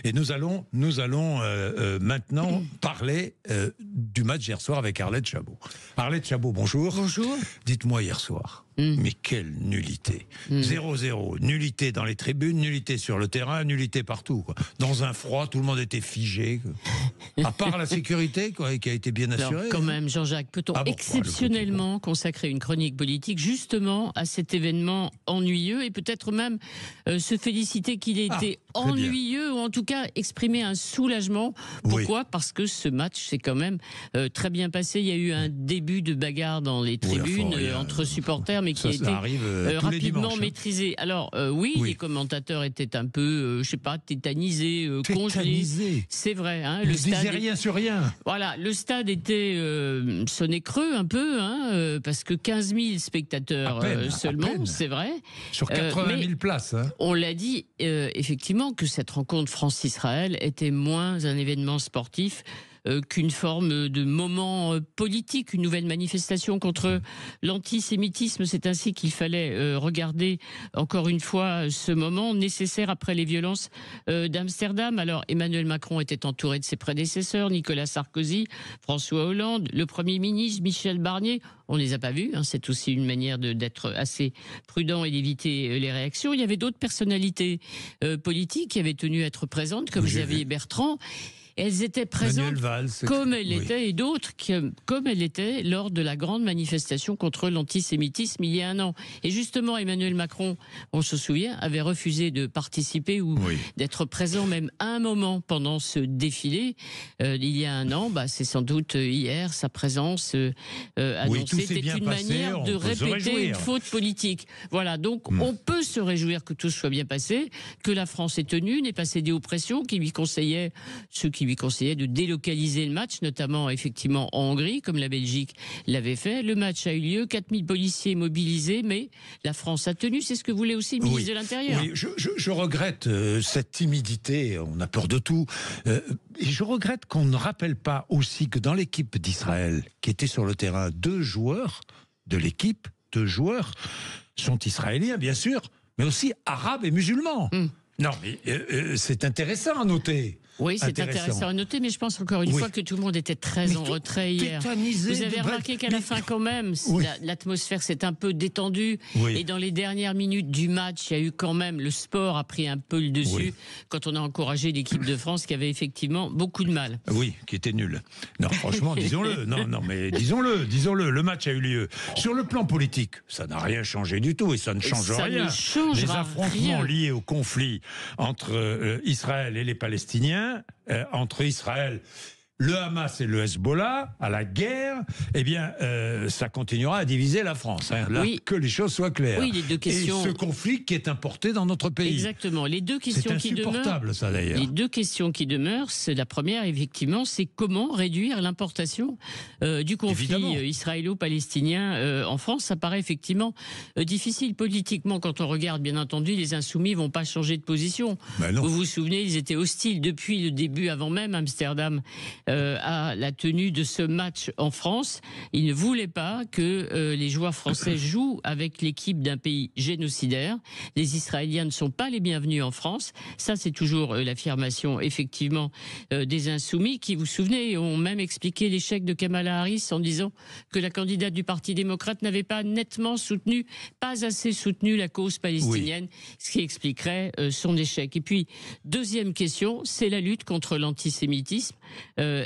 Et nous allons maintenant parler du match hier soir avec Arlette Chabot. Arlette Chabot, bonjour. Bonjour. Dites-moi hier soir, mais quelle nullité. 0-0, nullité dans les tribunes, nullité sur le terrain, nullité partout, quoi. Dans un froid, tout le monde était figé, quoi. À part la sécurité, quoi, qui a été bien assurée. Alors, quand même, Jean-Jacques, peut-on exceptionnellement consacrer une chronique politique justement à cet événement ennuyeux et peut-être même se féliciter qu'il ait été ennuyeux, ou en tout cas exprimer un soulagement. Pourquoi ? Parce que ce match s'est quand même très bien passé. Il y a eu un début de bagarre dans les tribunes entre supporters, mais qui a été rapidement maîtrisé. Alors les commentateurs étaient un peu, tétanisés, congelés. C'est vrai. Hein, le stade rien sur rien. Voilà, le stade était sonnait creux un peu, parce que 15 000 spectateurs seulement, c'est vrai. Sur 80 000 places. Hein. On l'a dit, effectivement, que cette rencontre France-Israël était moins un événement sportif qu'une forme de moment politique, une nouvelle manifestation contre l'antisémitisme. C'est ainsi qu'il fallait regarder encore une fois ce moment nécessaire après les violences d'Amsterdam. Alors Emmanuel Macron était entouré de ses prédécesseurs, Nicolas Sarkozy, François Hollande, le Premier ministre Michel Barnier. On ne les a pas vus, c'est aussi une manière d'être assez prudent et d'éviter les réactions. Il y avait d'autres personnalités politiques qui avaient tenu à être présentes, comme Xavier Bertrand. Elles étaient présentes comme elles étaient, et d'autres comme elles étaient lors de la grande manifestation contre l'antisémitisme il y a un an. Et justement, Emmanuel Macron, on se souvient, avait refusé de participer ou d'être présent même un moment pendant ce défilé. Il y a un an, c'est sans doute hier, sa présence annoncée était une manière de répéter une faute politique. Voilà, donc on peut se réjouir que tout soit bien passé, que la France est tenue, n'est pas cédée aux pressions qui lui conseillaient de délocaliser le match, notamment effectivement en Hongrie, comme la Belgique l'avait fait. Le match a eu lieu, 4000 policiers mobilisés, mais la France a tenu. C'est ce que voulait aussi le ministre de l'Intérieur. Oui, je regrette cette timidité, on a peur de tout. Et je regrette qu'on ne rappelle pas aussi que dans l'équipe d'Israël, qui était sur le terrain, 2 joueurs de l'équipe, 2 joueurs sont israéliens, bien sûr, mais aussi arabes et musulmans. Non, mais c'est intéressant à noter. Oui, c'est intéressant à noter, mais je pense encore une fois que tout le monde était très en retrait hier. Vous avez remarqué qu'à la fin, quand même, l'atmosphère s'est un peu détendue. Et dans les dernières minutes du match, il y a eu quand même, le sport a pris un peu le dessus quand on a encouragé l'équipe de France qui avait effectivement beaucoup de mal. Oui, qui était nulle. Non, franchement, disons-le. Non, mais disons-le. Le match a eu lieu. Sur le plan politique, ça n'a rien changé du tout et ça ne change rien. Les affrontements liés au conflit entre Israël et les Palestiniens, entre Israël, le Hamas et le Hezbollah, à la guerre, ça continuera à diviser la France. Que les choses soient claires. Oui, les deux questions. Et ce conflit qui est importé dans notre pays. Exactement. Les deux questions qui demeurent. C'est insupportable, ça, d'ailleurs. Les deux questions qui demeurent, c'est la première, effectivement, c'est comment réduire l'importation du conflit israélo-palestinien en France. Ça paraît effectivement difficile politiquement quand on regarde, bien entendu, les insoumis vont pas changer de position. Vous vous souvenez, ils étaient hostiles depuis le début, avant même Amsterdam, à la tenue de ce match en France. Ils ne voulaient pas que les joueurs français jouent avec l'équipe d'un pays génocidaire. Les Israéliens ne sont pas les bienvenus en France. Ça, c'est toujours l'affirmation, effectivement, des insoumis qui, vous vous souvenez, ont même expliqué l'échec de Kamala Harris en disant que la candidate du Parti démocrate n'avait pas pas assez soutenu la cause palestinienne, ce qui expliquerait son échec. Et puis, deuxième question, c'est la lutte contre l'antisémitisme.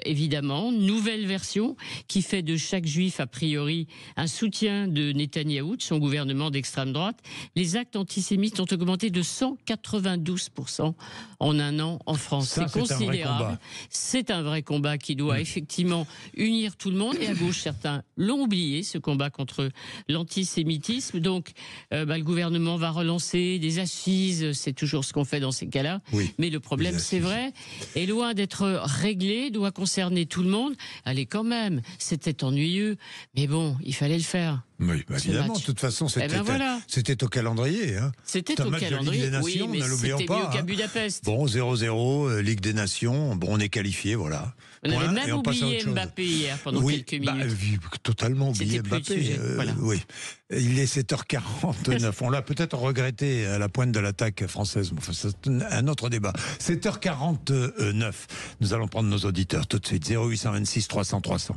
Évidemment, nouvelle version qui fait de chaque juif, a priori, un soutien de Netanyahou, de son gouvernement d'extrême droite. Les actes antisémites ont augmenté de 192% en un an en France. C'est considérable. C'est un vrai combat qui doit effectivement unir tout le monde. Et à gauche, certains l'ont oublié, ce combat contre l'antisémitisme. Donc, le gouvernement va relancer des assises. C'est toujours ce qu'on fait dans ces cas-là. Mais le problème, c'est vrai, est loin d'être réglé, doit concerner tout le monde. Allez, quand même, c'était ennuyeux. Mais bon, il fallait le faire. Oui, évidemment. De toute façon, c'était au calendrier. Hein. C'était au calendrier. Ligue des Nations, oui, mais c'était mieux qu'à Budapest. Bon, 0-0, Ligue des Nations. Bon, on est qualifié, voilà. On avait même oublié Mbappé hier pendant quelques minutes. Totalement oublié Mbappé. Voilà. Oui. Il est 7h49. On l'a peut-être regretté à la pointe de l'attaque française. Enfin, c'est un autre débat. 7h49. Nous allons prendre nos auditeurs tout de suite. 0826 300 300.